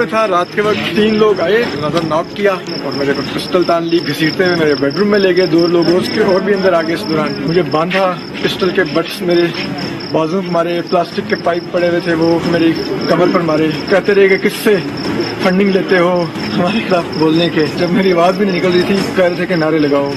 में था, रात के वक्त 3 लोग आए, नजर नॉक किया और मेरे को पिस्टल तान ली, घसीटते हुए मेरे बेडरूम में ले गए। 2 लोग और भी अंदर आ गए। इस दौरान मुझे बांधा, पिस्टल के बट्स मेरे बाजू पर मारे, प्लास्टिक के पाइप पड़े हुए थे वो मेरी कमर पर मारे। कहते रहे कि किससे फंडिंग लेते हो हमारे खिलाफ बोलने के। जब मेरी आवाज़ भी नहीं निकल रही थी, कह रहे थे कि नारे लगाओ।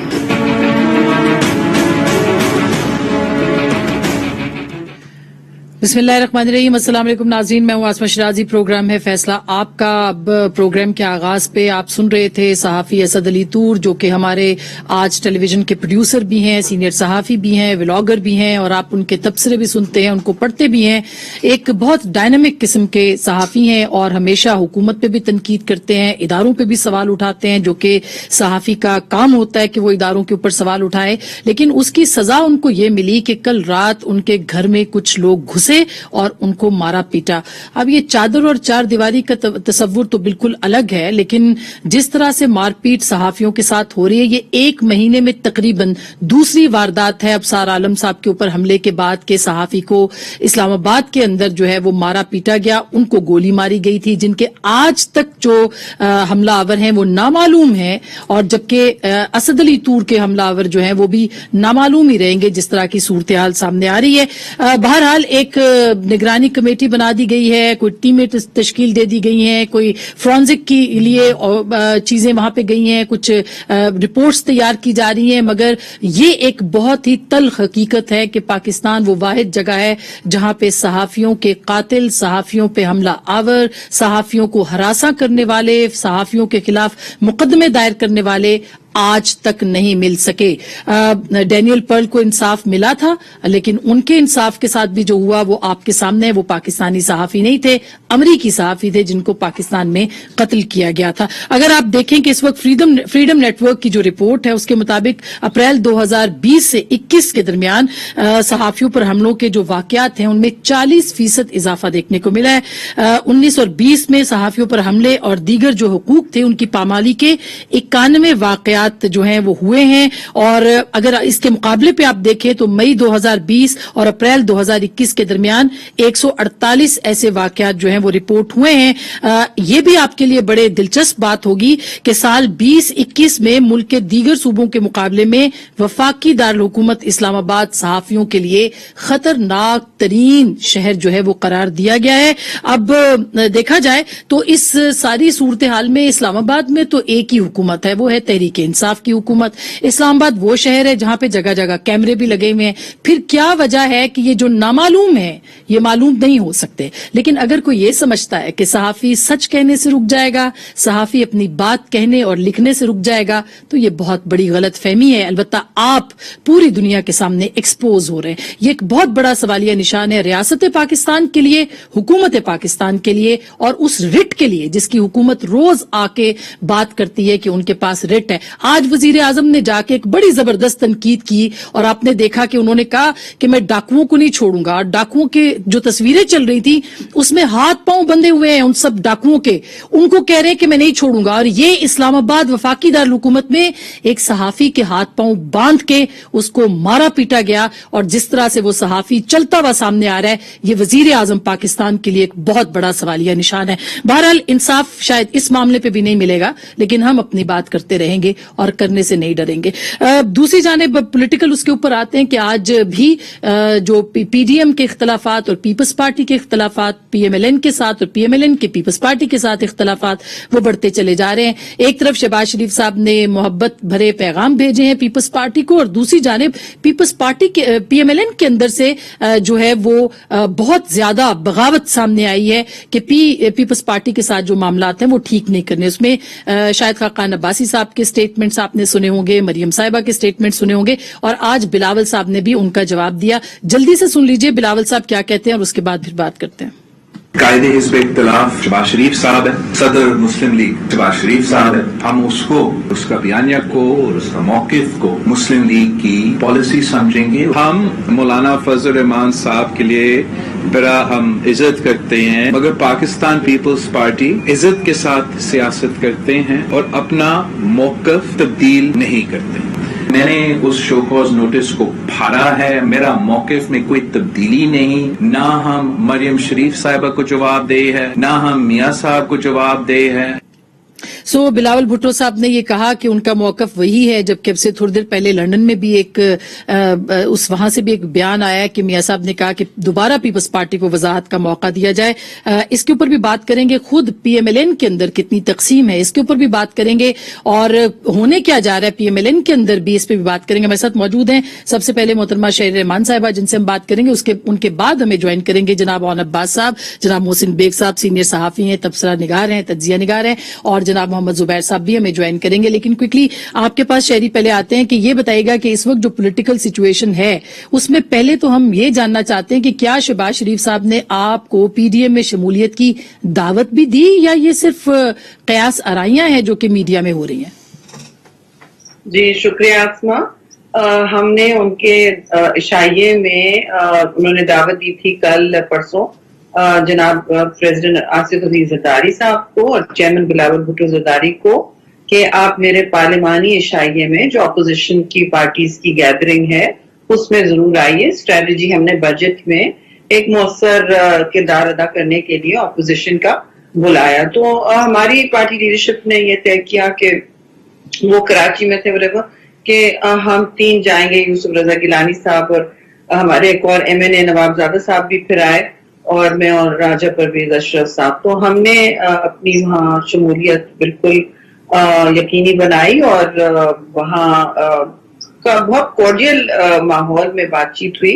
बिस्मिल्लाहिर्रहमानिर्रहीम, अस्सलाम वालेकुम नाज़रीन, मैं हूं आसमा शिराजी। प्रोग्राम है फैसला आपका। अब प्रोग्राम के आगाज पे आप सुन रहे थे सहाफ़ी असद अली तूर, जो कि हमारे आज टेलीविजन के प्रोड्यूसर भी हैं, सीनियर सहाफ़ी भी हैं, व्लॉगर भी हैं, और आप उनके तबसरे भी सुनते हैं, उनको पढ़ते भी हैं। एक बहुत डायनामिक किस्म के सहाफ़ी हैं और हमेशा हुकूमत पे भी तनकीद करते हैं, इदारों पे भी सवाल उठाते हैं, जो कि सहाफ़ी का काम होता है कि वो इदारों के ऊपर सवाल उठाए। लेकिन उसकी सजा उनको ये मिली कि कल रात उनके घर में कुछ लोग घुसे और उनको मारा पीटा। अब ये चादर और चार दीवारी का तस्वुर तो बिल्कुल अलग है, लेकिन जिस तरह से मारपीट सहाफियों के साथ हो रही है, ये 1 महीने में तकरीबन दूसरी वारदात है अबसार आलम साहब के ऊपर हमले के बाद के सहाफी को इस्लामाबाद के अंदर जो है वो मारा पीटा गया, उनको गोली मारी गई थी, जिनके आज तक जो हमलावर हैं वो नामालूम हैं, और जबकि असद अली तूर के हमलावर जो हैं वो भी नामालूम ही रहेंगे, जिस तरह की सूरत हाल सामने आ रही है। बहरहाल एक निगरानी कमेटी बना दी गई है, कोई टीमें तश्कील दे दी गई हैं, कोई फॉरेंसिक के लिए चीजें वहां पे गई हैं, कुछ रिपोर्ट्स तैयार की जा रही हैं, मगर ये एक बहुत ही तल्ख हकीकत है कि पाकिस्तान वो वाहिद जगह है जहां पे सहाफियों के कातिल, सहाफियों पे हमला आवर, सहाफियों को हरासा करने वाले, सहाफियों के खिलाफ मुकदमे दायर करने वाले आज तक नहीं मिल सके। डैनियल पर्ल को इंसाफ मिला था, लेकिन उनके इंसाफ के साथ भी जो हुआ वो आपके सामने है। वो पाकिस्तानी सहाफी नहीं थे, अमरीकी सहाफी थे, जिनको पाकिस्तान में कत्ल किया गया था। अगर आप देखें कि इस वक्त फ्रीडम नेटवर्क की जो रिपोर्ट है उसके मुताबिक अप्रैल 2020 से 21 के दरमियान सहाफियों पर हमलों के जो वाकयात हैं उनमें 40% इजाफा देखने को मिला है। 19 और 20 में सहाफियों पर हमले और दीगर जो हुकूक थे उनकी पामाली के 91 वाकयात जो हैं वो हुए हैं, और अगर इसके मुकाबले पे आप देखें तो मई 2020 और अप्रैल 2021 के दरमियान 148 ऐसे वाकयात जो हैं वो रिपोर्ट हुए हैं। ये भी आपके लिए बड़े दिलचस्प बात होगी कि साल 2021 में मुल्क के दीगर सूबों के मुकाबले में वफाकी दारुल हुकूमत इस्लामाबाद सहाफियों के लिए खतरनाक तरीन शहर जो है वो करार दिया गया है। अब देखा जाए तो इस सारी सूरत हाल में इस्लामाबाद में तो एक ही हुकूमत है, वो है तहरीक इंसाफ की हुकूमत। इस्लामाबाद वो शहर है जहां पे जगह जगह कैमरे भी लगे हुए हैं। फिर क्या वजह है कि ये जो नामालूम है ये मालूम नहीं हो सकते। लेकिन अगर कोई ये समझता है कि सहाफी सच कहने से रुक जाएगा, सहाफी अपनी बात कहने और लिखने से रुक जाएगा, तो ये बहुत बड़ी गलत फहमी है। अलबत्ता आप पूरी दुनिया के सामने एक्सपोज हो रहे हैं। ये एक बहुत बड़ा सवालिया निशान है रियासत पाकिस्तान के लिए, हुकूमत पाकिस्तान के लिए, और उस रिट के लिए जिसकी हुकूमत रोज आके बात करती है कि उनके पास रिट है। आज वजीर आजम ने जाके एक बड़ी जबरदस्त तनकीद की और आपने देखा कि उन्होंने कहा कि मैं डाकुओं को नहीं छोड़ूंगा। डाकुओं के जो तस्वीरें चल रही थी उसमें हाथ पांव बंधे हुए हैं उन सब डाकुओं के, उनको कह रहे हैं कि मैं नहीं छोड़ूंगा। और ये इस्लामाबाद वफाकी दारुल हुकूमत में एक सहाफी के हाथ पांव बांध के उसको मारा पीटा गया, और जिस तरह से वो सहाफी चलता हुआ सामने आ रहा है, ये वजीर आजम पाकिस्तान के लिए एक बहुत बड़ा सवालिया निशान है। बहरहाल इंसाफ शायद इस मामले पे भी नहीं मिलेगा, लेकिन हम अपनी बात करते रहेंगे और करने से नहीं डरेंगे। दूसरी जानिब पॉलिटिकल उसके ऊपर आते हैं कि आज भी जो पीडीएम के इख्तलाफात और पीपल्स पार्टी के इख्तलाफात, पीएमएलएन के साथ और पीएमएलएन के पीपल्स पार्टी के साथ इख्तलाफात वो बढ़ते चले जा रहे हैं। एक तरफ शहबाज शरीफ साहब ने मोहब्बत भरे पैगाम भेजे हैं पीपल्स पार्टी को, और दूसरी जानिब पीपल्स पार्टी के पीएमएलएन के अंदर से जो है वो बहुत ज्यादा बगावत सामने आई है कि पीपल्स पार्टी के साथ जो मामलात हैं वो ठीक नहीं करने। उसमें शाहिद खाकान अब्बासी साहब के स्टेटमेंट्स आपने सुने होंगे, मरियम साहिबा के स्टेटमेंट सुने होंगे, और आज बिलावल साहब ने भी उनका जवाब दिया। जल्दी से सुन लीजिए बिलावल साहब क्या कहते हैं और उसके बाद फिर बात करते हैं। कायदे हिज़्ब इख्तिलाफ शहबाज शरीफ साहब है, सदर मुस्लिम लीग शहबाज शरीफ साहब है। हम उसको, उसका बयानिया को और उसका मौकिफ को मुस्लिम लीग की पॉलिसी समझेंगे। हम मौलाना फजल रहमान साहब के लिए बड़ा हम इज्जत करते हैं, मगर पाकिस्तान पीपल्स पार्टी इज्जत के साथ सियासत करते हैं और अपना मौकिफ तब्दील नहीं करते। मैंने उस शो कॉज नोटिस को फाड़ा है। मेरा मौकिफ में कोई तब्दीली नहीं, ना हम मरियम शरीफ साहिबा को जवाब दे है, ना हम मियां साहब को जवाब दे है। सो बिलावल भुट्टो साहब ने ये कहा कि उनका मौकफ वही है, जबकि अब से थोड़ी देर पहले लंदन में भी वहां से भी एक बयान आया कि मियां साहब ने कहा कि दोबारा पीपल्स पार्टी को वजाहत का मौका दिया जाए। इसके ऊपर भी बात करेंगे, खुद पीएमएलएन के अंदर कितनी तकसीम है इसके ऊपर भी बात करेंगे, और होने क्या जा रहा है पीएमएलएन के अंदर भी इस पर भी बात करेंगे। हमारे साथ मौजूद हैं सबसे पहले मोहतरमा शहर रहमान साहिबा, जिनसे हम बात करेंगे, उनके बाद हमें ज्वाइन करेंगे जनाब ओन अब्बास साहब, जनाब मोहसिन बेग साहब सीनियर सहाफी हैं, तबसरा निगार हैं, तज्जिया निगार हैं, और जनाब मोहम्मद जुबैर साहब भी हमें ज्वाइन करेंगे। लेकिन क्विकली आपके पास शहरी पहले आते हैं कि ये बताइएगा कि इस वक्त जो पॉलिटिकल सिचुएशन है उसमें पहले तो हम ये जानना चाहते हैं कि क्या शहबाज शरीफ साहब ने आपको पीडीएम में शमूलियत की दावत भी दी, या ये सिर्फ कयास आराइयां हैं जो कि मीडिया में हो रही हैं? जी शुक्रिया आसमा। हमने उनके इशाइये में उन्होंने दावत दी थी कल परसों जनाब प्रेसिडेंट आसिफ अली जरदारी साहब को और चेयरमैन बिलावल भुट्टो जरदारी को कि आप मेरे पार्लिमानी इशाइये में जो अपोजिशन की पार्टीज की गैदरिंग है उसमें जरूर आइए। स्ट्रेटजी हमने बजट में एक मौसर किरदार अदा करने के लिए अपोजिशन का बुलाया। तो हमारी पार्टी लीडरशिप ने ये तय किया कि वो कराची में थे कि हम 3 जाएंगे, यूसुफ रजा गिलानी साहब और हमारे एक और एमएनए नवाबजादा साहब भी फिर आए, और मैं और राजा परवेज अशरफ साहब। तो हमने अपनी वहाँ शमूलियत बिल्कुल यकीनी बनाई और वहाँ का बहुत कॉर्डियल माहौल में बातचीत हुई,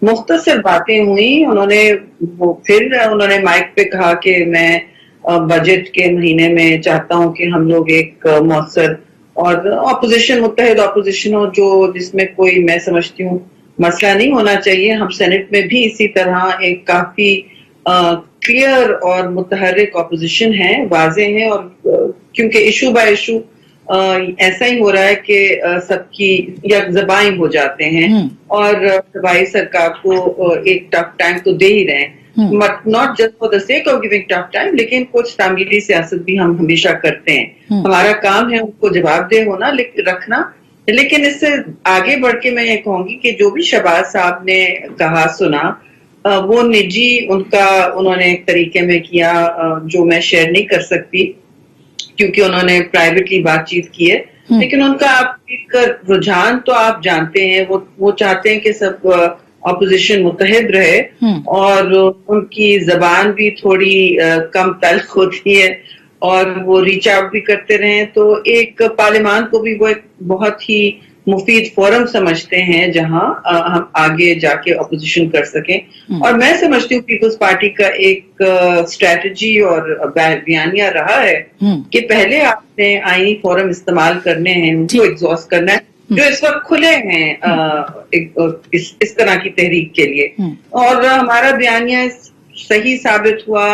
मुख्तसर बातें हुई। उन्होंने माइक पे कहा कि मैं बजट के महीने में चाहता हूँ कि हम लोग एक मौसर और अपोजिशन मुत्तहिद अपोजिशन हो, जो जिसमें कोई, मैं समझती हूँ, मसला नहीं होना चाहिए। हम सेनेट में भी इसी तरह एक काफी क्लियर और मुतहर्रिक अपोजिशन है, वाजे है, और क्योंकि इशू बाय इशू ऐसा ही हो रहा है कि सबकी यकजबाई हो जाते हैं और सबाई सरकार को एक टफ टाइम तो दे ही रहे हैं, not just for the sake of giving tough time, लेकिन कुछ तामीरी सियासत भी हम हमेशा करते हैं। हमारा काम है उनको जवाबदेह होना रखना। लेकिन इससे आगे बढ़ के मैं ये कहूंगी कि जो भी शहबाज साहब ने कहा सुना वो निजी उन्होंने एक तरीके में किया जो मैं शेयर नहीं कर सकती क्योंकि उन्होंने प्राइवेटली बातचीत की है। लेकिन उनका आप एक रुझान तो आप जानते हैं, वो चाहते हैं कि सब अपोजिशन मुत्तहिद रहे और उनकी जबान भी थोड़ी कम तल्ख होती है और वो रीच आउट भी करते रहे। तो एक पार्लियामान को भी वो एक बहुत ही मुफीद फोरम समझते हैं जहां हम आगे जाके अपोजिशन कर सकें। और मैं समझती हूँ पीपल्स पार्टी का एक स्ट्रेटजी और बयानिया रहा है कि पहले आपने आईनी फोरम इस्तेमाल करने हैं, उनको एग्जॉस्ट करना है, जो इस वक्त खुले हैं इस तरह की तहरीक के लिए। और हमारा बयानिया सही साबित हुआ।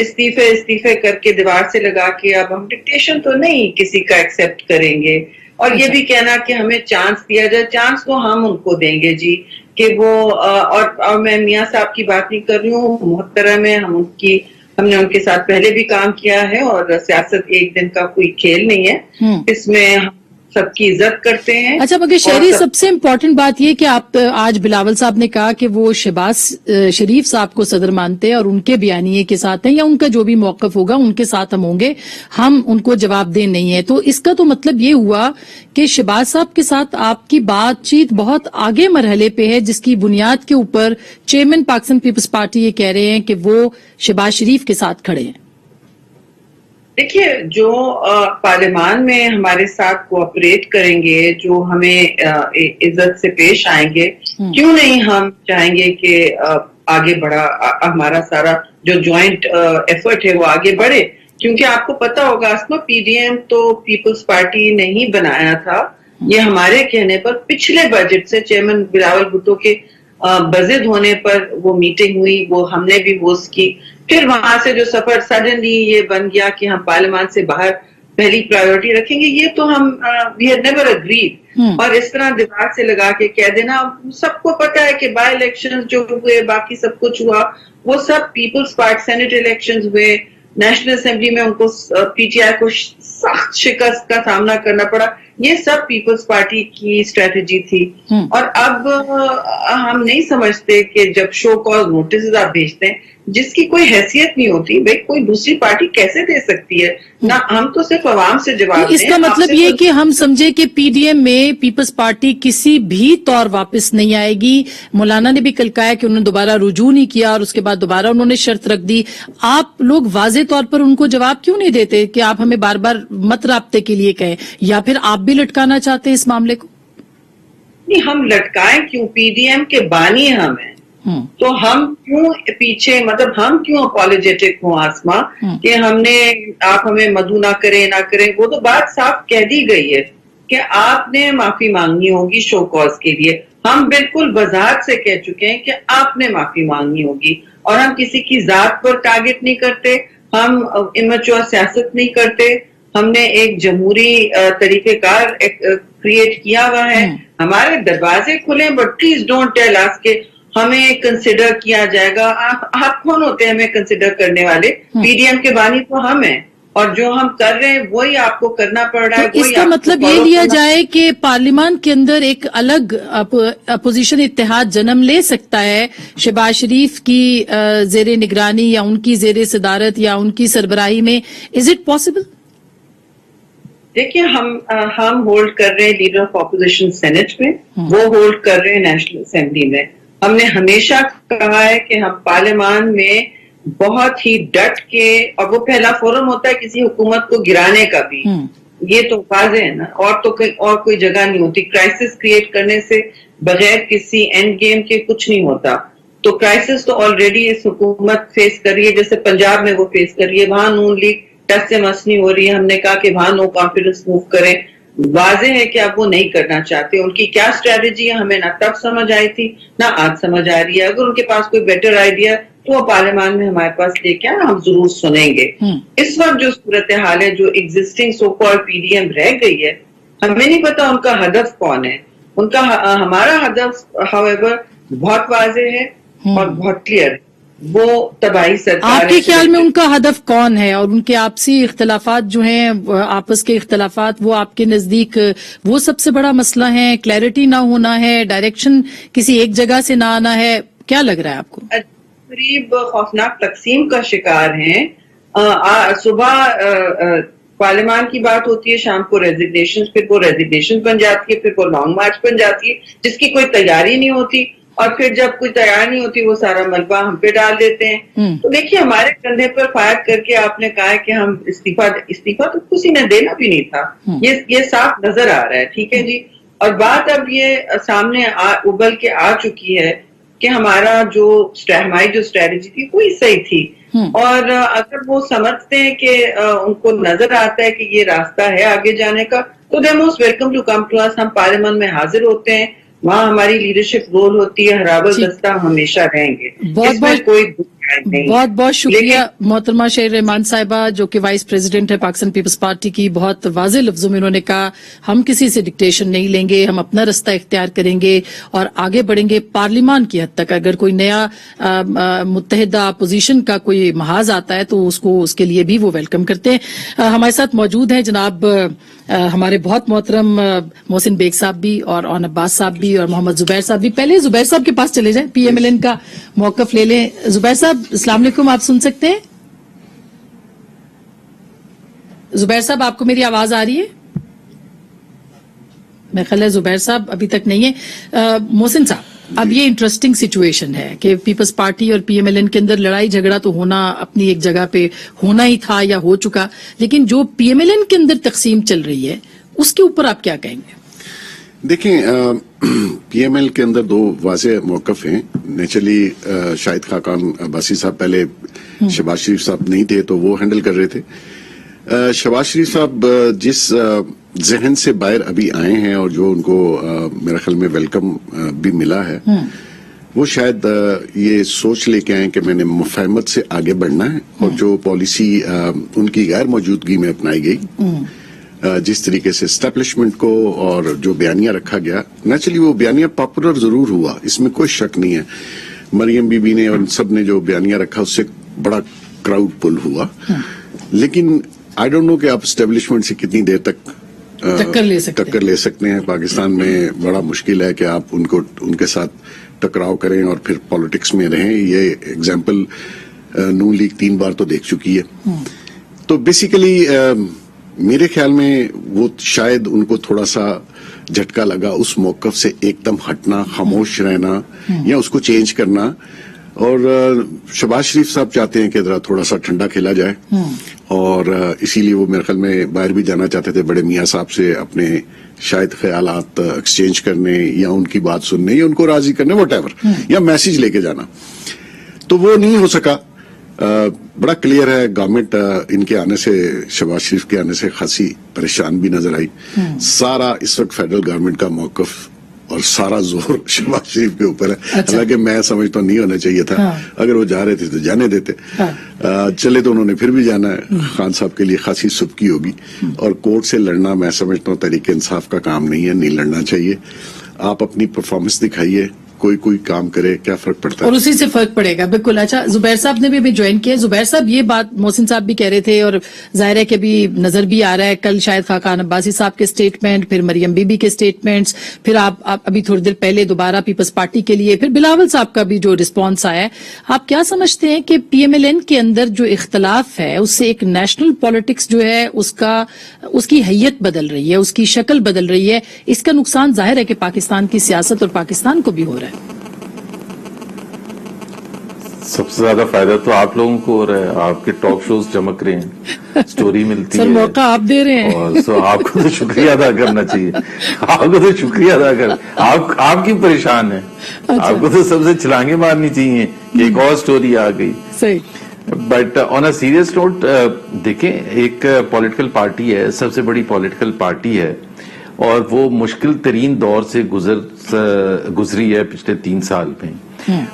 इस्तीफे करके दीवार से लगा के अब हम डिक्टेशन तो नहीं किसी का एक्सेप्ट करेंगे, और ये भी कहना कि हमें चांस दिया जाए, चांस तो हम उनको देंगे जी कि वो और मैं मियां साहब की बात नहीं कर रही हूँ, मोहतरम है, हमने उनके साथ पहले भी काम किया है और सियासत एक दिन का कोई खेल नहीं है, इसमें हम सबकी इज्जत करते हैं। अच्छा, मगर शहरी सबसे इम्पोर्टेंट बात ये कि आप आज बिलावल साहब ने कहा कि वो शहबाज शरीफ साहब को सदर मानते हैं और उनके बयानिए के साथ हैं, या उनका जो भी मौकफ होगा उनके साथ हम होंगे, हम उनको जवाबदेह नहीं है। तो इसका तो मतलब ये हुआ कि शहबाज साहब के साथ आपकी बातचीत बहुत आगे मरहले पे है, जिसकी बुनियाद के ऊपर चेयरमैन पाकिस्तान पीपल्स पार्टी ये कह रहे हैं कि वो शहबाज शरीफ के साथ खड़े हैं। देखिए, जो पार्लियामान में हमारे साथ कोऑपरेट करेंगे, जो हमें इज्जत से पेश आएंगे, क्यों नहीं हम चाहेंगे कि आगे बढ़ा हमारा सारा जो ज्वाइंट एफर्ट है वो आगे बढ़े। क्योंकि आपको पता होगा आसमा, पीडीएम तो पीपल्स पार्टी नहीं बनाया था, ये हमारे कहने पर पिछले बजट से चेयरमैन बिलावल भुट्टो के बजट होने पर वो मीटिंग हुई, वो हमने भी होस्ट की। फिर वहां से जो सफर सडनली ये बन गया कि हम पार्लियामान से बाहर पहली प्रायोरिटी रखेंगे, ये तो हम वी हैड नेवर अग्रीड। और इस तरह दीवार से लगा के कह देना, सबको पता है कि बाय इलेक्शंस जो हुए, बाकी सब कुछ हुआ, वो सब पीपल्स पार्टी सेनेट इलेक्शंस हुए, नेशनल असेंबली में उनको पीटीआई को सख्त शिकस्त का सामना करना पड़ा। ये सब पीपल्स पार्टी की स्ट्रेटजी थी। और अब हम नहीं समझते कि जब शो कॉज नोटिस आप भेजते हैं जिसकी कोई हैसियत नहीं होती, भाई कोई दूसरी पार्टी कैसे दे सकती है ना, हम तो सिर्फ आवाम से जवाब दें। इसका मतलब ये कि हम समझे कि पीडीएम में पीपल्स पार्टी किसी भी तौर वापस नहीं आएगी। मौलाना ने भी कल कहा कि उन्होंने दोबारा रुजू नहीं किया और उसके बाद दोबारा उन्होंने शर्त रख दी। आप लोग वाजे तौर पर उनको जवाब क्यों नहीं देते कि आप हमें बार बार मत राब्ते के लिए कहें, या फिर आप भी लटकाना चाहते हैं इस मामले को? नहीं, हम लटकाएं क्यों? पीडीएम के बानी हम हैं, तो हम क्यों पीछे, मतलब हम क्यों अपॉलोजेटिक हो आसमा कि हमने, आप हमें मधु ना करें, वो तो बात साफ कह दी गई है कि आपने माफी मांगनी होगी शो कॉज के लिए। हम बिल्कुल वजाहत से कह चुके हैं कि आपने माफी मांगनी होगी, और हम किसी की जात पर टारगेट नहीं करते, हम इमेच्योर सियासत नहीं करते। हमने एक जमहूरी तरीकेकार क्रिएट किया हुआ है, हमारे दरवाजे खुले, but please don't tell us के हमें कंसिडर किया जाएगा। आप कौन होते हैं हमें कंसिडर करने वाले? पीडीएम के बानी तो हम हैं, और जो हम कर रहे हैं वही आपको करना पड़ रहा है। तो इसका मतलब ये लिया जाए कि पार्लियामान के अंदर एक अलग अपोजिशन इत्तेहाद जन्म ले सकता है शहबाज शरीफ की जेर निगरानी या उनकी जेर सदारत या उनकी सरबराही में। Is it possible? देखिए, हम होल्ड कर रहे हैं लीडर ऑफ ऑपोजिशन सेनेट में, वो होल्ड कर रहे हैं नेशनल असेंबली में। हमने हमेशा कहा है कि हम पार्लियामान में बहुत ही डट के, और वो पहला फोरम होता है किसी हुकूमत को गिराने का भी, ये तो वाज़ेह है ना, और तो और कोई जगह नहीं होती। क्राइसिस क्रिएट करने से बगैर किसी एंड गेम के कुछ नहीं होता। तो क्राइसिस तो ऑलरेडी इस हुकूमत फेस कर रही है, जैसे पंजाब में वो फेस कर रही है, वहां नून लीग टस से मस नहीं हो रही है। हमने कहा कि वहां नो कॉन्फिडेंस मूव करें, वाज़ेह है कि अब वो नहीं करना चाहते। उनकी क्या स्ट्रेटेजी है हमें ना तब समझ आई थी ना आज समझ आ रही है। अगर उनके पास कोई बेटर आइडिया तो वो पार्लियामान में हमारे पास लेके आए, हम जरूर सुनेंगे। इस वक्त जो सूरत हाल है, जो एग्जिस्टिंग सो कॉल्ड पीडीएम रह गई है, हमें नहीं पता उनका हदफ कौन है। उनका हमारा हदफ हाउएवर बहुत वाज़ेह है और बहुत क्लियर है, वो तबाही सरकार। आपके ख्याल में उनका हदफ कौन है? और उनके आपसी इख्तलाफात जो हैं, आपस के इख्तलाफात, वो आपके नजदीक वो सबसे बड़ा मसला है? क्लैरिटी ना होना है, डायरेक्शन किसी एक जगह से ना आना है? क्या लग रहा है आपको? करीब खौफनाक तकसीम का शिकार हैं। सुबह पार्लियामान की बात होती है, शाम को रेजिग्नेशन, फिर वो रेजिग्नेशन बन जाती है, फिर वो लॉन्ग मार्च बन जाती है जिसकी कोई तैयारी नहीं होती, और फिर जब कोई तैयार नहीं होती वो सारा मलबा हम पे डाल देते हैं। तो देखिए, हमारे कंधे पर फायर करके आपने कहा है कि हम इस्तीफा तो किसी ने देना भी नहीं था, ये साफ नजर आ रहा है। ठीक है जी। और बात अब ये सामने उबल के आ चुकी है कि हमारी जो स्ट्रेटजी थी वो ही सही थी। और अगर वो समझते हैं कि उनको नजर आता है कि ये रास्ता है आगे जाने का, तो they most welcome to come to us. हम पार्लियामेंट में हाजिर होते हैं, वहाँ हमारी लीडरशिप रोल होती है, हराबल दस्ता हमेशा रहेंगे। बहुत बहुत शुक्रिया मोहतरमा शेर रहमान साहिबा, जो कि वाइस प्रेसिडेंट है पाकिस्तान पीपल्स पार्टी की। बहुत वाज़ेह लफ्जों में उन्होंने कहा हम किसी से डिक्टेशन नहीं लेंगे, हम अपना रास्ता इख्तियार करेंगे और आगे बढ़ेंगे पार्लियामान की हद तक। अगर कोई नया मुत्तहिदा अपोजिशन का कोई महाज आता है तो उसके लिए भी वो वेलकम करते हैं। हमारे साथ मौजूद हैं जनाब हमारे बहुत मोहतरम मोहसिन बेग साहब भी और ओन अब्बास साहब भी और मोहम्मद जुबैर साहब भी। पहले जुबैर साहब के पास चले जाएं, पीएमएलएन का मौकफ ले लें। जुबैर साहब, अस्सलाम वालेकुम, आप सुन सकते हैं? जुबैर साहब, आपको मेरी आवाज आ रही है? मेरा ख्याल है जुबैर साहब अभी तक नहीं है। मोहसिन साहब, अब ये इंटरेस्टिंग सिचुएशन है कि पीपल्स पार्टी और पीएमएलएन के अंदर लड़ाई झगड़ा तो होना अपनी एक जगह पे होना ही था या हो चुका, लेकिन जो पीएमएलएन के अंदर तकसीम चल रही है उसके ऊपर आप क्या कहेंगे? देखें, पीएमएल के अंदर दो वाज़ेह मौक़िफ़ हैं। नेचुरली शाहिद खाकान अब्बासी साहब पहले शहबाज शरीफ साहब नहीं थे तो वो हैंडल कर रहे थे। शहबाज शरीफ साहब जिस जहन से बाहर अभी आए हैं और जो उनको मेरा ख्याल में वेलकम भी मिला है, वो शायद ये सोच लेके आए कि मैंने मुफाहमत से आगे बढ़ना है, और जो पॉलिसी उनकी गैर मौजूदगी में अपनाई गई, जिस तरीके से एस्टेब्लिशमेंट को और जो बयानिया रखा गया, नेचुरली वो बयानिया पॉपुलर जरूर हुआ, इसमें कोई शक नहीं है। मरियम बीबी ने और सब ने जो बयानिया रखा उससे बड़ा क्राउड पुल हुआ, लेकिन आई डोंट नो कि आप एस्टेब्लिशमेंट से कितनी देर तक टक्कर ले सकते हैं। पाकिस्तान में बड़ा मुश्किल है कि आप उनके साथ टकराव करें और फिर पॉलिटिक्स में रहें। ये एग्जाम्पल नून लीग 3 बार तो देख चुकी है। तो बेसिकली मेरे ख्याल में वो शायद उनको थोड़ा सा झटका लगा उस मौकफ से एकदम हटना, खामोश रहना या उसको चेंज करना। और शहबाज शरीफ साहब चाहते हैं कि जरा थोड़ा सा ठंडा खेला जाए, और इसीलिए वो मेरे ख्याल में बाहर भी जाना चाहते थे बड़े मियाँ साहब से अपने शायद ख्यालात एक्सचेंज करने या उनकी बात सुनने या उनको राजी करने, व्हाटएवर, या मैसेज लेके जाना। तो वो नहीं हो सका। बड़ा क्लियर है गवर्नमेंट इनके आने से, शहबाज शरीफ के आने से खासी परेशान भी नजर आई। सारा इस वक्त फेडरल गवर्नमेंट का मौकफ और सारा जोर शहबाज शरीफ के ऊपर है। हालांकि मैं समझता नहीं होना चाहिए था। अगर वो जा रहे थे तो जाने देते। चले तो उन्होंने फिर भी जाना है। खान साहब के लिए खासी सुबकी होगी, और कोर्ट से लड़ना मैं समझता हूँ तरीके इंसाफ का काम नहीं है, नहीं लड़ना चाहिए। आप अपनी परफॉर्मेंस दिखाइए, कोई काम करे, क्या फर्क पड़ता है, और उसी से फर्क पड़ेगा। बिल्कुल। अच्छा, जुबैर साहब ने भी अभी ज्वाइन किया। जुबैर साहब, ये बात मोहसिन साहब भी कह रहे थे और जाहिर है कि अभी नजर भी आ रहा है, कल शायद खाकान अब्बासी साहब के स्टेटमेंट, फिर मरियम बीबी के स्टेटमेंट्स, फिर आप अभी थोड़ी देर पहले दोबारा पीपल्स पार्टी के लिए, फिर बिलावल साहब का भी जो रिस्पॉन्स आया है। आप क्या समझते हैं कि पीएमएलएन के अंदर जो इख्तलाफ है उससे एक नेशनल पॉलिटिक्स जो है उसकी हैयत बदल रही है, उसकी शक्ल बदल रही है? इसका नुकसान जाहिर है कि पाकिस्तान की सियासत और पाकिस्तान को भी हो रहा है। सबसे ज्यादा फायदा तो आप लोगों को हो रहा है। आपके टॉक शोज चमक रहे हैं, स्टोरी मिलती है, मौका आप दे रहे हैं, और सो आपको तो शुक्रिया अदा करना चाहिए। आपको तो शुक्रिया अदा कर, आप क्यों परेशान है? आपको तो सबसे छलांगे मारनी चाहिए कि एक और स्टोरी आ गई। सही। But on a serious note, देखें, एक पॉलिटिकल पार्टी है, सबसे बड़ी पॉलिटिकल पार्टी है, और वो मुश्किल तरीन दौर से गुजरी है पिछले 3 साल में।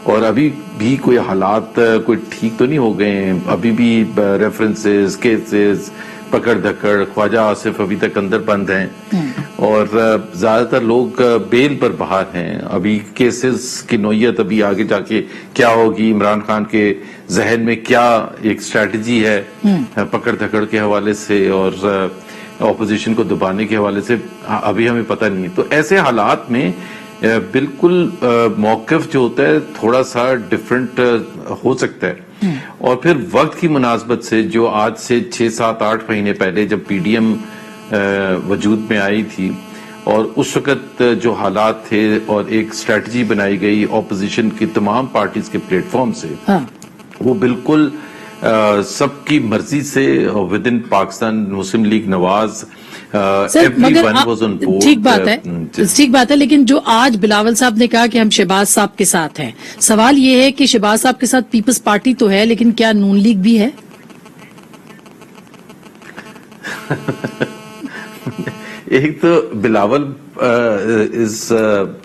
और अभी भी कोई हालात कोई ठीक तो नहीं हो गए हैं। अभी भी रेफरेंसेस, केसेस, पकड़ धकड़, ख्वाजा आसिफ अभी तक अंदर बंद हैं, और ज्यादातर लोग बेल पर बाहर हैं। अभी केसेस की नोयत अभी आगे जाके क्या होगी, इमरान खान के जहन में क्या एक स्ट्रैटेजी है पकड़ धकड़ के हवाले से और ऑपोजिशन को दबाने के हवाले से, अभी हमें पता नहीं है। तो ऐसे हालात में बिल्कुल मौक़िफ़ जो होता है थोड़ा सा डिफरेंट हो सकता है। और फिर वक्त की मुनासबत से, जो आज से 6, 7, 8 महीने पहले जब पीडीएम वजूद में आई थी, और उस वक्त जो हालात थे और एक स्ट्रेटजी बनाई गई ऑपोजिशन की तमाम पार्टीज के प्लेटफॉर्म से, वो बिल्कुल सबकी मर्जी से with in Pakistan Muslim league Nawaz, ठीक बात है, लेकिन जो आज बिलावल साहब ने कहा कि हम शहबाज साहब के साथ हैं, सवाल ये है कि शहबाज साहब के साथ पीपल्स पार्टी तो है, लेकिन क्या नून लीग भी है? एक तो बिलावल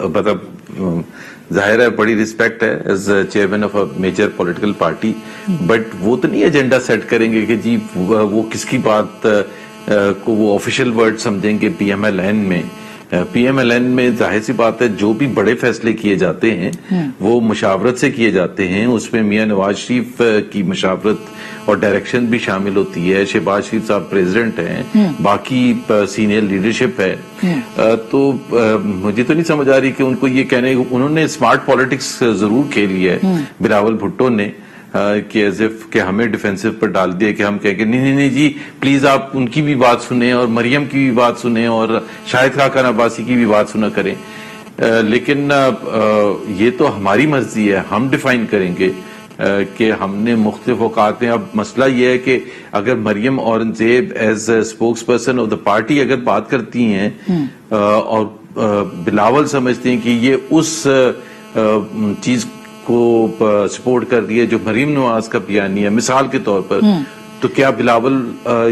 मतलब जाहिर है बड़ी रिस्पेक्ट है as chairman of a major political party, but वो तो नहीं एजेंडा सेट करेंगे कि जी वो किसकी बात को वो ऑफिशियल वर्ड समझेंगे पीएमएलएन में। पीएमएलएन में जाहिर सी बात है जो भी बड़े फैसले किए जाते हैं वो मुशावरत से किए जाते हैं, उसमें मियां नवाज शरीफ की मुशावरत और डायरेक्शन भी शामिल होती है। शहबाज शरीफ साहब प्रेसिडेंट हैं, बाकी सीनियर लीडरशिप है। तो मुझे तो नहीं समझ आ रही कि उनको ये कहने, उन्होंने स्मार्ट पॉलिटिक्स जरूर खेली है बिलावल भुट्टो ने, कि एज इफ कि हमें डिफेंसिव पर डाल दिया कि हम कहेंगे नहीं जी प्लीज आप उनकी भी बात सुने और मरियम की भी बात सुने और शाहिद खाकान अब्बासी की भी बात सुना करें। लेकिन ये तो हमारी मर्जी है, हम डिफाइन करेंगे कि हमने मुख्तलिफ औकात में। अब मसला ये है कि अगर Maryam Aurangzeb as spokesperson of the party अगर बात करती हैं और बिलावल समझते हैं कि ये उस चीज को सपोर्ट कर रही है जो मरियम नवाज का बयानी है मिसाल के तौर पर, तो क्या बिलावल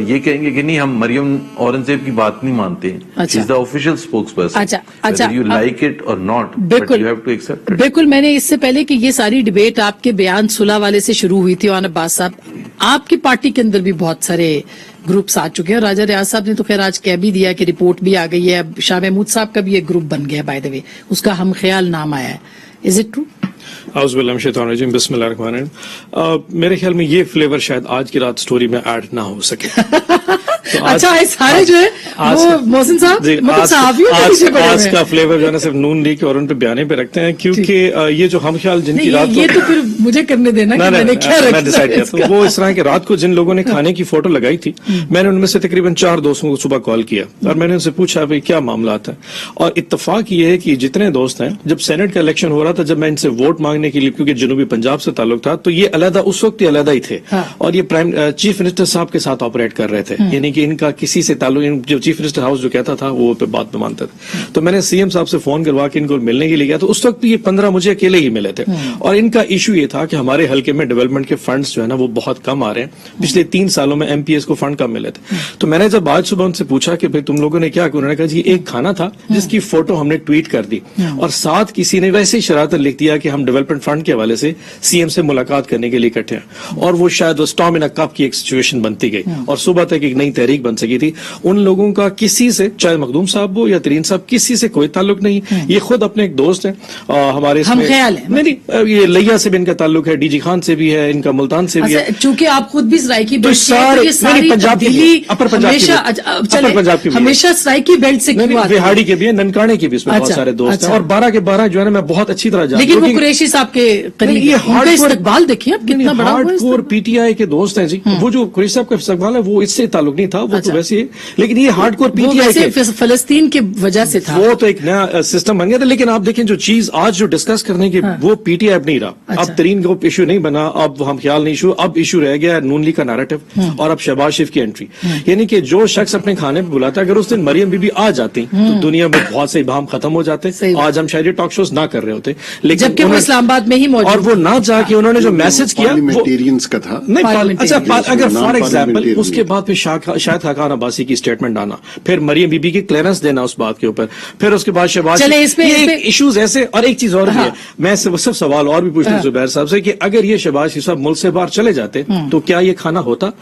ये कहेंगे कि नहीं हम मरियम औरंगजेब की बात नहीं मानते? अच्छा। Is the official spokesperson, अच्छा, यू लाइक इट और not, but you have to accept it. बिल्कुल। मैंने इससे पहले कि ये सारी डिबेट आपके बयान सुलह वाले से शुरू हुई थी ओन अब्बास साहब, आपकी पार्टी के अंदर भी बहुत सारे ग्रुप्स आ चुके हैं, और राजा रियाज साहब ने तो खैर आज कह भी दिया कि रिपोर्ट भी आ गई है। अब शाह महमूद साहब का भी एक ग्रुप बन गया, बाय द वे, उसका हम ख्याल नाम आया है। Is it true? आउज़ुबिल्लाहिमिनश्शैतानिर्रजीम, बिस्मिल्लाहिर्रहमानिर्रहीम। मेरे ख्याल में ये फ्लेवर शायद आज की रात स्टोरी में ऐड ना हो सके। तो अच्छा, ये सारे जो है वो मोहसिन साहब मतलब सहाफियों के पीछे पड़े हुए आज हैं। का फ्लेवर जो है ना सिर्फ नून लीग और उन पे बयाने पे रखते हैं, क्योंकि ये जो हम ख्याल जिनकी नहीं, रात ये तो फिर मुझे करने देना कि मैंने क्या रखा मैं डिसाइड है किया। इसका। तो वो इस तरह के रात को जिन लोगों ने खाने की फोटो लगाई थी, मैंने उनमें से तकरीबन 4 दोस्तों को सुबह कॉल किया और मैंने उनसे पूछा भाई क्या मामला है। और इत्तेफाक ये है कि जितने दोस्त हैं, जब सेनेट का इलेक्शन हो रहा था, जब मैं इनसे वोट मांगने के लिए, क्योंकि जनूबी पंजाब से ताल्लुक था, तो ये अलहदा उस वक्त ही अलहदा ही थे। और ये चीफ मिनिस्टर साहब के साथ ऑपरेट कर रहे थे, यानी कि इनका किसी से ताल्लुक, जो चीफ मिनिस्टर हाउस जो कहता था वो पे बात में मानते थे। तो मैंने सीएम साहब से फोन करवा के इनको मिलने के लिए गया, तो उस वक्त भी ये 15 मुझे अकेले ही मिले थे। और इनका इशू ये था कि हमारे हल्के में डेवलपमेंट के फंड्स जो है ना वो बहुत कम आ रहे हैं। पिछले 3 सालों में एमपीएस को फंड कम मिले थे। तो मैंने जब आज सुबह उनसे पूछा कि भाई तुम लोगों ने क्या किया, उन्होंने कहा जी एक खाना था जिसकी फोटो हमने ट्वीट कर दी और साथ किसी ने वैसे ही शरारतन लिख दिया कि हम डेवलपमेंट फंड के हवाले से सीएम से मुलाकात करने के लिए इकट्ठे हैं। और वो शायद वो स्टॉर्म इन अ कप की एक सिचुएशन बनती गई और सुबह तक एक नई तहरीक बन सकी थी। उन लोगों का किसी से, चाहे मखदूम साहब हो या तरीन साहब, किसी से कोई ताल्लुक नहीं। ये खुद अपने एक दोस्त हैं हमारे, हम ख्याल है नहीं, ये लिया से भी इनका ताल्लुक है, डीजी खान से भी है, इनका मुल्तान से भी है। चूंकि आप खुद भी सराइकी बेल्ट से, सारे- तो ये सारी नहीं, पंजाब की भी है, तब्दीली अपर पंजाब की भी है, हमेशा अपर पंजाब की भी है। हमेशा सराइकी बेल्ट से क्यों आती है? बिहाड़ी के भी है, ननकाने के भी इसमें बहुत अच्छा, सारे दोस्त अच्छा। हैं और 12 के 12 जो है ना मैं बहुत अच्छी तरह जानता हूं। लेकिन वो क्योंकि- कुरैशी साहब के करीब ये उनका hardcore- इस्तकबाल देखिए आप कितना बड़ा हुआ है हार्डकोर पीटीआई के दोस्त हैं जी। वो जो कुरैशी साहब का इस्तकबाल है वो इससे ताल्लुक नहीं था, वो अच्छा। तो वैसे ही, लेकिन ये हार्डकोर वो पीटीआई वैसे के, फलस्तीन के वजह से था। वो तो एक नया सिस्टम बन गया था। लेकिन आप देखें जो चीज आज जो डिस्कस करने की, वो पीटीआई अब नहीं रहा। अच्छा। अब तरीन का इशू नहीं बना, अब हम ख्याल नहीं इशू, अब इशू रह गया नून लीग का नैरेटिव और अब शहबाज शरीफ की एंट्री। यानी कि जो शख्स अपने खाने पे बुलाता, अगर उस दिन मरियम बीबी आ जाती तो दुनिया में बहुत से इबाम खत्म हो जाते। सही बात। आज हम शायद ये टॉक शोज ना कर रहे होते, लेकिन जबकि वो उन्होंने- इस्लामाबाद में ही मौजूद और वो ना जाके उन्होंने जो मैसेज किया वो, पार्लियामेंटेरियंस का था। नहीं अच्छा Parliamentarian. अगर फॉर Non-parliamentarian. एग्जाम्पल उसके बाद फिर शाहिद खाकान अब्बासी की स्टेटमेंट आना, फिर मरियम बीबी की क्लियरेंस देना उस बात के ऊपर, फिर उसके बाद शहबाज, चले इसमें इश्यूज ऐसे। और एक चीज और भी है, मैं सिर्फ सवाल और भी पूछता हूं जुबैर साहब से कि अगर ये शहबाज शरीफ साहब मुल्क से बाहर चले जाते तो क्या ये खाना होता?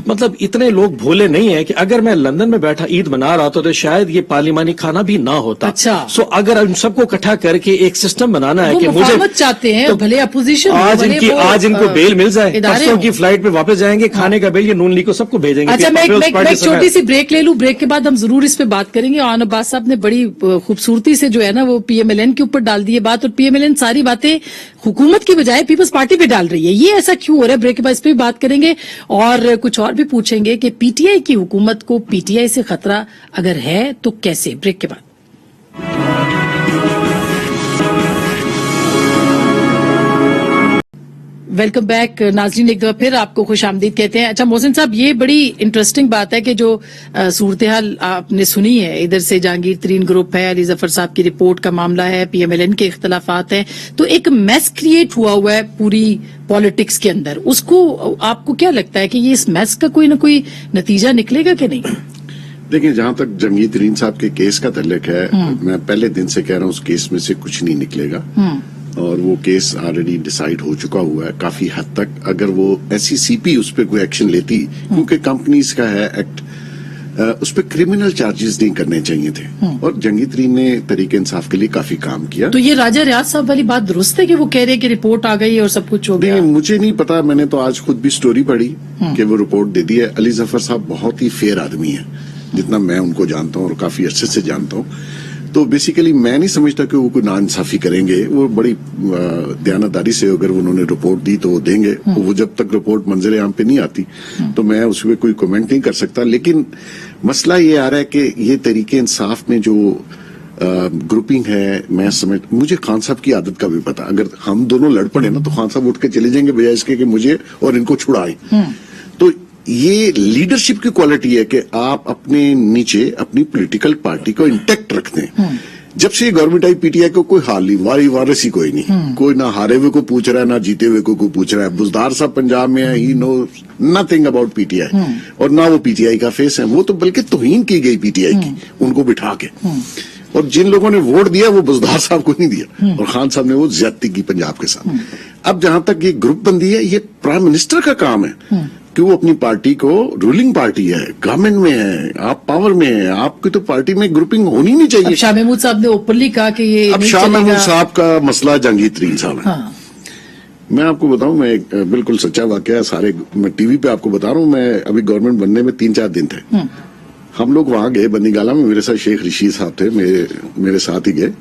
मतलब इतने लोग भोले नहीं है कि अगर मैं लंदन में बैठा ईद मना रहा था तो शायद ये पार्लिमानी खाना भी ना होता। अच्छा। सो अगर हम सबको इकट्ठा करके एक सिस्टम बनाना है वो कि मुझे मुफाहमत चाहते हैं, तो भले अपोजिशन आज इनको बेल मिल जाए, परसों की फ्लाइट पे वापस जाएंगे, खाने का बेल ये नून लीग को सबको भेजेंगे। अच्छा, फिर मैं पीपल्स एक पार्टी से छोटी सी ब्रेक ले लूं। ब्रेक के बाद हम जरूर इस पे बात करेंगे। आन अब्बास साहब ने बड़ी खूबसूरती से जो है ना वो पीएमएलएन के ऊपर डाल दी है बात, और पीएमएलएन सारी बातें हुकूमत की बजाय पीपल्स पार्टी पे डाल रही है। ये ऐसा क्यों हो रहा है? ब्रेक के बाद इस पे भी बात करेंगे और कुछ और भी पूछेंगे कि पीटीआई की हुकूमत को पीटीआई से खतरा अगर है तो कैसे। ब्रेक के बाद वेलकम बैक नाजरीन, एक दफा फिर आपको खुश आमदीद कहते हैं। अच्छा मोहसिन साहब, ये बड़ी इंटरेस्टिंग बात है कि जो सूरत हाल आपने सुनी है, इधर से जहांगीर तरीन ग्रुप है, अली जफर साहब की रिपोर्ट का मामला है, पीएमएलएन के इख्तलाफात हैं, तो एक मैस क्रिएट हुआ है पूरी पॉलिटिक्स के अंदर। उसको आपको क्या लगता है कि ये इस मैस का कोई ना कोई नतीजा निकलेगा कि नहीं? देखिए, जहां तक जहांगीर तरीन साहब के केस का तल्लुक है, मैं पहले दिन से कह रहा हूं उस केस में से कुछ नहीं निकलेगा और वो केस ऑलरेडी डिसाइड हो चुका हुआ है काफी हद तक। अगर वो एससीसीपी उस पर कोई एक्शन लेती, क्योंकि कंपनीज का है एक्ट, उस पर क्रिमिनल चार्जेस नहीं करने चाहिए थे और जहांगीर तरीन ने तरीके इंसाफ के लिए काफी काम किया। तो ये राजा रियाज साहब वाली बात दुरुस्त है कि वो कह रहे हैं कि रिपोर्ट आ गई और सब कुछ हो गया? नहीं, मुझे नहीं पता, मैंने तो आज खुद भी स्टोरी पढ़ी कि वो रिपोर्ट दे दी है। अली जफर साहब बहुत ही फेयर आदमी है, जितना मैं उनको जानता हूँ और काफी अरसे से जानता हूँ। तो बेसिकली मैं नहीं समझता कि वो कोई नाइंसाफी करेंगे। वो बड़ी दयानतदारी से अगर उन्होंने रिपोर्ट दी तो वो देंगे। वो जब तक रिपोर्ट मंजर आम पे नहीं आती तो मैं उस पर कोई कमेंट नहीं कर सकता। लेकिन मसला ये आ रहा है कि ये तरीके इंसाफ में जो ग्रुपिंग है, मैं समझ, मुझे खान साहब की आदत का भी पता। अगर हम दोनों लड़ पड़े ना तो खान साहब उठ के चले जाएंगे बजाय इसके कि मुझे और इनको छुड़ाएं। तो ये लीडरशिप की क्वालिटी है कि आप अपने नीचे अपनी पॉलिटिकल पार्टी को इंटैक्ट रखते हैं। जब से गवर्नमेंट आई पीटीआई को कोई हाल नहीं, वारिस ही कोई नहीं, कोई ना हारे हुए को पूछ रहा है ना जीते हुए को पूछ रहा है। बुजदार साहब पंजाब में है, ही नो नथिंग अबाउट पीटीआई और ना वो पीटीआई का फेस है। वो तो बल्कि तौहीन की गई पीटीआई की, उनको बिठा के। और जिन लोगों ने वोट दिया वो बुजदार साहब को नहीं दिया और खान साहब ने वो ज्यादती की पंजाब के साथ। अब जहां तक ये ग्रुप बंदी है, ये प्राइम मिनिस्टर का काम है कि वो अपनी पार्टी को, रूलिंग पार्टी है, गवर्नमेंट में है, आप पावर में है, आपकी तो पार्टी में ग्रुपिंग होनी नहीं चाहिए। अब शाह महमूद साहब ने ओपनली कहा कि ये अब नहीं शाह चलेगा। महमूद साहब का मसला जहांगीर तरीन साहब है। मैं आपको बताऊं, मैं एक बिल्कुल सच्चा वाकया है, सारे मैं टीवी पे आपको बता रहा हूं, मैं अभी गवर्नमेंट बनने में 3-4 दिन थे। हम लोग वहां गए बंदीगाला में, मेरे साथ शेख रशीद साहब थे, मेरे साथ ही गए।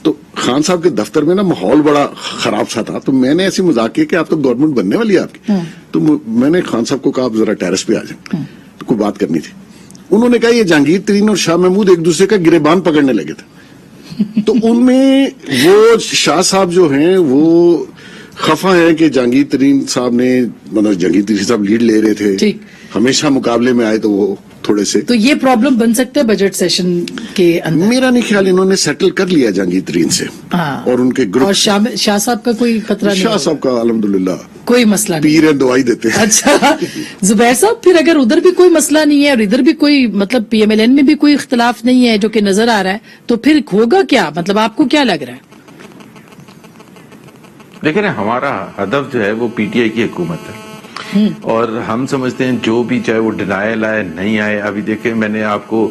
तो खान साहब के दफ्तर में ना माहौल बड़ा खराब सा था, तो मैंने ऐसी मजाक किया कि आप तो गवर्नमेंट बनने वाली है आपकी। तो मैंने खान साहब को कहा आप जरा टेरेस पे आ जाए, तो कोई बात करनी थी। उन्होंने कहा ये जहांगीर तरीन और शाह महमूद एक दूसरे का गिरेबान पकड़ने लगे थे। तो उनमें वो शाह साहब जो हैं वो खफा है कि जहांगीर तरीन साहब ने, मतलब जहांगीर तरीन साहब लीड ले रहे थे, ठीक। हमेशा मुकाबले में आए, तो वो थोड़े से, तो ये प्रॉब्लम बन सकता है बजट सेशन के अंदर। मेरा नहीं ख्याल, इन्होंने सेटल कर लिया जहांगीर तरीन से। हाँ। और उनके ग्रुप, और शाह साहब का कोई खतरा नहीं शाह होगा? साहब का अल्हम्दुलिल्लाह कोई मसला नहीं। पीर है, दवाई देते हैं। अच्छा जुबैर साहब, फिर अगर उधर भी कोई मसला नहीं है और इधर भी कोई, मतलब पीएमएलएन में भी कोई इख्तलाफ नहीं है जो कि नजर आ रहा है, तो फिर होगा क्या? मतलब आपको क्या लग रहा है? देखिए ना, हमारा हदफ जो है वो पीटीआई की हुकूमत है, और हम समझते हैं जो भी, चाहे वो डिनायल आए नहीं आए। अभी देखें, मैंने आपको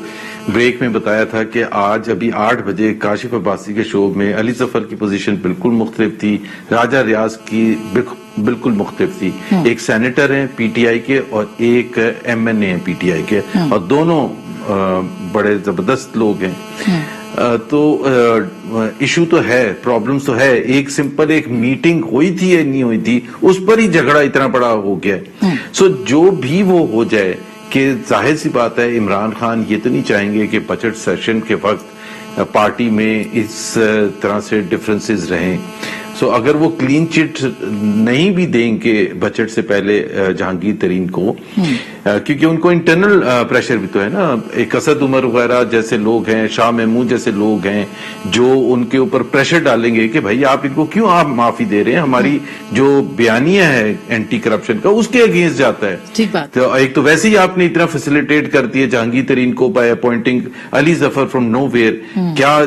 ब्रेक में बताया था कि आज अभी 8 बजे काशिफ अब्बासी के शो में अली जफर की पोजीशन बिल्कुल मुख्तलिफ थी, राजा रियाज की बिल्कुल मुख्तलिफ थी। एक सेनेटर हैं पीटीआई के और एक एमएनए हैं पीटीआई के, और दोनों बड़े जबरदस्त लोग हैं। तो इशू तो है, प्रॉब्लम्स तो है। एक सिंपल एक मीटिंग हुई थी या नहीं हुई थी, उस पर ही झगड़ा इतना बड़ा हो गया। सो जो भी वो हो जाए, कि जाहिर सी बात है इमरान खान ये तो नहीं चाहेंगे कि बजट सेशन के वक्त पार्टी में इस तरह से डिफरेंसेस रहें। सो अगर वो क्लीन चिट नहीं भी देंगे बजट से पहले जहांगीर तरीन को, क्योंकि उनको इंटरनल प्रेशर भी तो है ना। एक असद उमर वगैरह जैसे लोग हैं, शाह महमूद जैसे लोग हैं, जो उनके ऊपर प्रेशर डालेंगे कि भाई आप इनको क्यों आप माफी दे रहे हैं, हमारी जो बयानिया है एंटी करप्शन का उसके अगेंस्ट जाता है। ठीक बात। तो एक तो वैसे ही आपने इतना फैसिलिटेट कर दिया जहांगीर तरीन को by appointing Ali Zafar from nowhere. क्या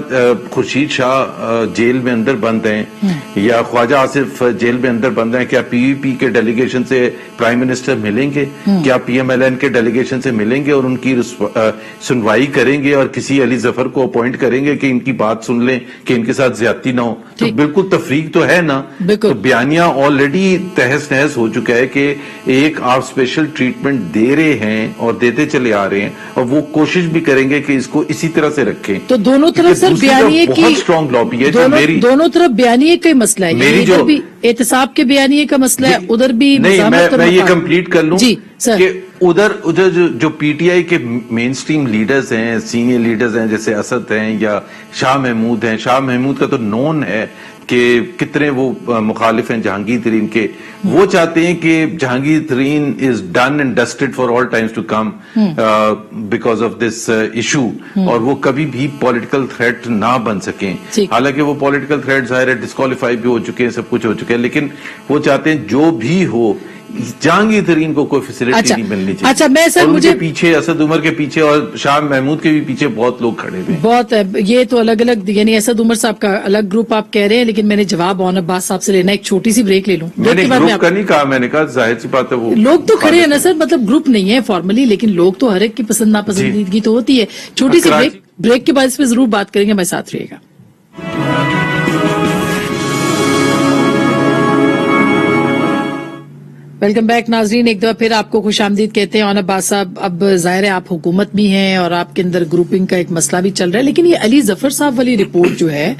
खुर्शीद शाह जेल में अंदर बंद हैं या ख्वाजा आसिफ जेल में अंदर बंद हैं? क्या पीवीपी के डेलीगेशन से प्राइम मिनिस्टर मिलेंगे? क्या पीएमएलएन के डेलीगेशन से मिलेंगे और उनकी सुनवाई करेंगे और किसी अली जफर को अपॉइंट करेंगे कि इनकी बात सुन लें कि इनके साथ ज्यादती ना हो? तो बिल्कुल तफरीक तो है ना। तो बयानिया ऑलरेडी तहस नहस हो चुका है कि एक आप स्पेशल ट्रीटमेंट दे रहे हैं और देते चले आ रहे हैं, और वो कोशिश भी करेंगे कि इसको इसी तरह से रखें। तो दोनों तरफ सर बयानिए की बहुत स्ट्रॉन्ग लॉबी है। दोनों तरफ बयानिए का मसला है, मेरी इधर भी एहतसाब के बयानिए का मसला है, उधर भी नहीं। मैं ये कंप्लीट कर लूं जी सर, कि उधर जो पीटीआई के मेन स्ट्रीम लीडर्स हैं, सीनियर लीडर्स हैं, जैसे असद हैं या शाह महमूद हैं। शाह महमूद का तो नोन है कि कितने वो मुखालिफ हैं जहांगीर तरीन के। वो चाहते हैं कि Jahangir Tareen is done and dusted for all times to come because of this issue, और वो कभी भी पॉलिटिकल थ्रेट ना बन सकें। हालांकि वो पॉलिटिकल थ्रेट जाहिर है डिस्क्वालीफाई भी हो चुके हैं, सब कुछ हो चुका है, लेकिन वो चाहते हैं जो भी हो जहांगीर तरीन को कोई फैसिलिटी नहीं मिलनी चाहिए। अच्छा, मैं सर मुझे पीछे असद उमर के पीछे और शाह महमूद के भी पीछे बहुत लोग खड़े हैं। बहुत है, ये तो अलग अलग, यानी असद उमर साहब का अलग ग्रुप आप कह रहे हैं, लेकिन मैंने जवाब ऑन अब्बास साहब से लेना, एक छोटी सी ब्रेक ले लूं। मैंने ग्रुप का नहीं कहा, मैंने कहा जाहिर सी बात है वो लोग तो खड़े हैं ना सर, मतलब ग्रुप नहीं है फॉर्मली, लेकिन लोग तो हर एक की पसंद नापसंदीदगी तो होती है। छोटी सी ब्रेक के बाद इस पर जरूर बात करेंगे, मैं साथ रहिएगा। वेलकम बैक नाजरीन, एक दफा फिर आपको खुशामदीद कहते हैं। अब्बास साहब, अब जाहिर है आप हुकूमत भी हैं और आपके अंदर ग्रुपिंग का एक मसला भी चल रहा है, लेकिन ये अली जफर साहब वाली रिपोर्ट जो है,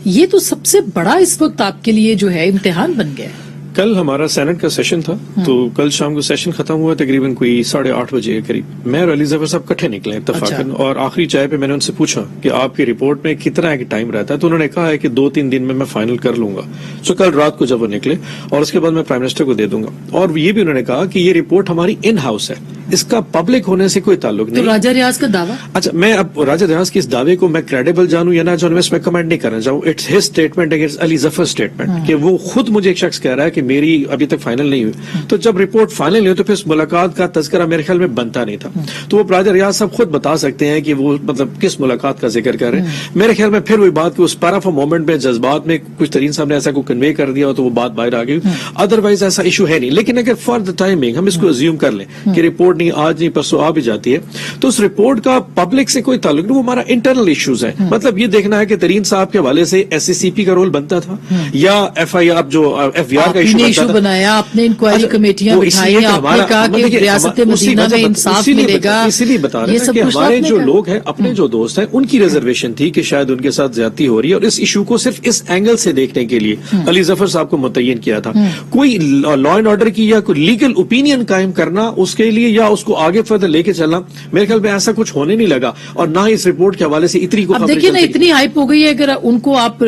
ये तो सबसे बड़ा इस वक्त आपके लिए जो है इम्तिहान बन गया है। कल हमारा सेनेट का सेशन था, तो कल शाम को सेशन खत्म हुआ तकरीबन कोई 8:30 बजे के करीब। मैं और अली जफर साहब इकट्ठे निकले इत्तफाकन, और आखिरी चाय पे मैंने उनसे पूछा कि आपकी रिपोर्ट में कितना एक टाइम रहता है, तो उन्होंने कहा है कि 2-3 दिन में मैं फाइनल कर लूंगा। सो कल रात को जब वो निकले, और उसके बाद मैं प्राइम मिनिस्टर को दे दूंगा। और ये भी उन्होंने कहा कि ये रिपोर्ट हमारी इन हाउस है, इसका पब्लिक होने से कोई ताल्लुक नहीं। तो राजा रियाज का दावा, अच्छा, मैं अब राजा रियाज के इस दावे को मैं क्रेडिबल जानूं या ना जानूं, इसमें कमेंट नहीं करना चाहूँ। It's his statement against Ali Zafar statement, कि वो खुद मुझे एक शख्स कह रहा है कि मेरी अभी तक फाइनल नहीं हुई। तो जब रिपोर्ट फाइनल नहीं हुई तो फिर उस मुलाकात का तज़किरा मेरे ख्याल में बनता नहीं था। तो वो राजा रियाज साहब खुद बता सकते हैं कि वो मतलब किस मुलाकात का जिक्र कर रहे हैं। मेरे ख्याल में फिर वही बात कि उस पैरा ऑफ मोमेंट में जज्बात में कुछ तरीन साहब ने ऐसा को कन्वे कर दिया तो वो बात बाहर आ गई, अदरवाइज ऐसा इशू है नहीं। लेकिन अगर फॉर द टाइमिंग हम इसको अज्यूम कर लें कि रिपोर्ट रिपोर्ट नहीं आज नहीं परसों आ भी जाती है तो उस रिपोर्ट का पब्लिक से कोई ताल्लुक नहीं, वो हमारा इंटरनल इश्यूज है। मतलब ये देखना है कि तरीन साहब के हवाले से SCCP का रोल बनता था या FIR जो FVR का इशू इशू बनाया, आपने इंक्वायरी कमेटियां बिठाई, आपने कहा कि रियासत मदीना में इंसाफ मिलेगा, इसीलिए बता रहे हैं कि हमारे जो लोग हैं अपने जो दोस्त हैं उनकी रिजर्वेशन थी कि शायद उनके साथ ज्यादती हो रही है और इस इशू को सिर्फ इस एंगल से देखने के लिए अली जफर साहब को मुतय्यन किया था। कोई लॉ एंड ऑर्डर की या कोई लीगल ओपिनियन कायम करना उसके लिए या उसको आगे फर्दर लेके चलना मेरे ख्याल में ऐसा कुछ होने नहीं लगा और ना इस रिपोर्ट के हवाले से इतनी को अब देखिए ना इतनी हाइप हो गई है, अगर उनको आप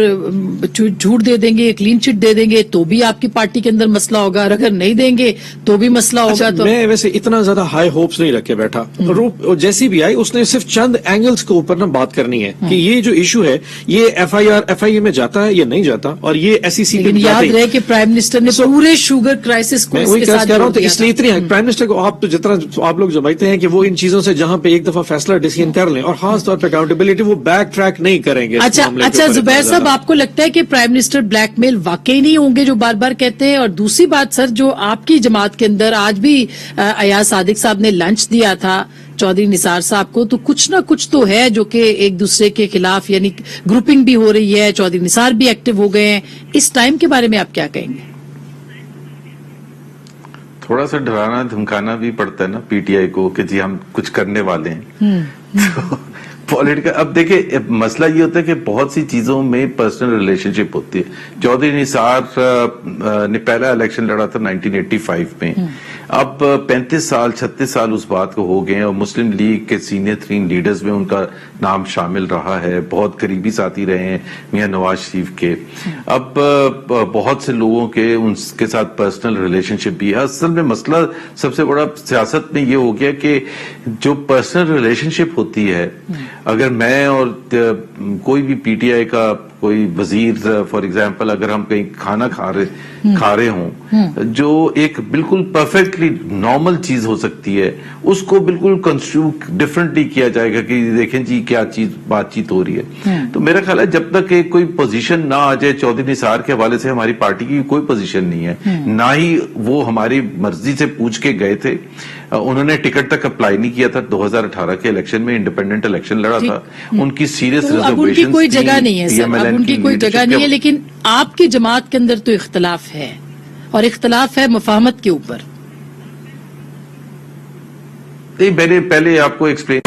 झूठ दे देंगे, क्लीन चिट दे देंगे तो भी आपकी पार्टी के अंदर मसला होगा और अगर नहीं देंगे तो भी मसला होगा। तो मैं वैसे इतना ज्यादा हाई होप्स नहीं रखे बैठा, जैसी भी आई उसने सिर्फ चंद एंगल्स के ऊपर ना बात करनी है कि ये जो इशू है ये FIA में जाता है या नहीं जाता और ये SCCP लेकिन याद रहे कि प्राइम मिनिस्टर ने पूरे शुगर क्राइसिस को इसके साथ कह रहा हूं तो इसलिए इतनी प्राइम मिनिस्टर को आप तो जितना आप लोग समझते हैं कि वो इन चीजों से जहां पे एक दफा फैसला डिसीजन कर लें और खास तौर पे अकाउंटेबिलिटी वो बैक ट्रैक नहीं करेंगे। अच्छा जुबैर साहब, आपको लगता है कि प्राइम मिनिस्टर ब्लैकमेल वाकई नहीं होंगे जो बार बार कहते हैं? और दूसरी बात सर, जो आपकी जमात के अंदर आज भी अयाज सादिक साहब ने लंच दिया था चौधरी निसार साहब को, तो कुछ ना कुछ तो है जो कि एक दूसरे के खिलाफ यानी ग्रुपिंग भी हो रही है, चौधरी निसार भी एक्टिव हो गए हैं। इस टाइम के बारे में आप क्या कहेंगे? थोड़ा सा डराना धमकाना भी पड़ता है ना PTI को कि जी हम कुछ करने वाले हैं। तो पॉलिटिकल अब देखिए मसला ये होता है कि बहुत सी चीजों में पर्सनल रिलेशनशिप होती है। चौधरी निसार ने पहला इलेक्शन लड़ा था 1985 में, अब 35 साल 36 साल उस बात को हो गए और मुस्लिम लीग के सीनियर 3 लीडर्स में उनका नाम शामिल रहा है, बहुत करीबी साथी रहे हैं मियां नवाज शरीफ के। अब बहुत से लोगों के उनके साथ पर्सनल रिलेशनशिप भी है। असल में मसला सबसे बड़ा सियासत में ये हो गया कि जो पर्सनल रिलेशनशिप होती है, अगर मैं और कोई भी PTI का कोई वजीर फॉर एग्जांपल अगर हम कहीं खाना खा रहे हों जो एक बिल्कुल परफेक्टली नॉर्मल चीज हो सकती है, उसको बिल्कुल कंस्ट्रूट डिफरेंटली किया जाएगा कि देखें जी क्या चीज बातचीत हो रही है। तो मेरा ख्याल है जब तक एक कोई पोजीशन ना आ जाए, चौधरी निसार के हवाले से हमारी पार्टी की कोई पोजीशन नहीं है, ना ही वो हमारी मर्जी से पूछ के गए थे। उन्होंने टिकट तक अप्लाई नहीं किया था 2018 के इलेक्शन में, इंडिपेंडेंट इलेक्शन लड़ा था। उनकी सीरियस रिजर्वेशन, अब उनकी कोई जगह नहीं है सर, अब उनकी कोई जगह नहीं है। लेकिन आपकी जमात के अंदर तो इख्तलाफ है और इख्तलाफ है मुफाहमत के ऊपर। मैंने पहले आपको एक्सप्लेन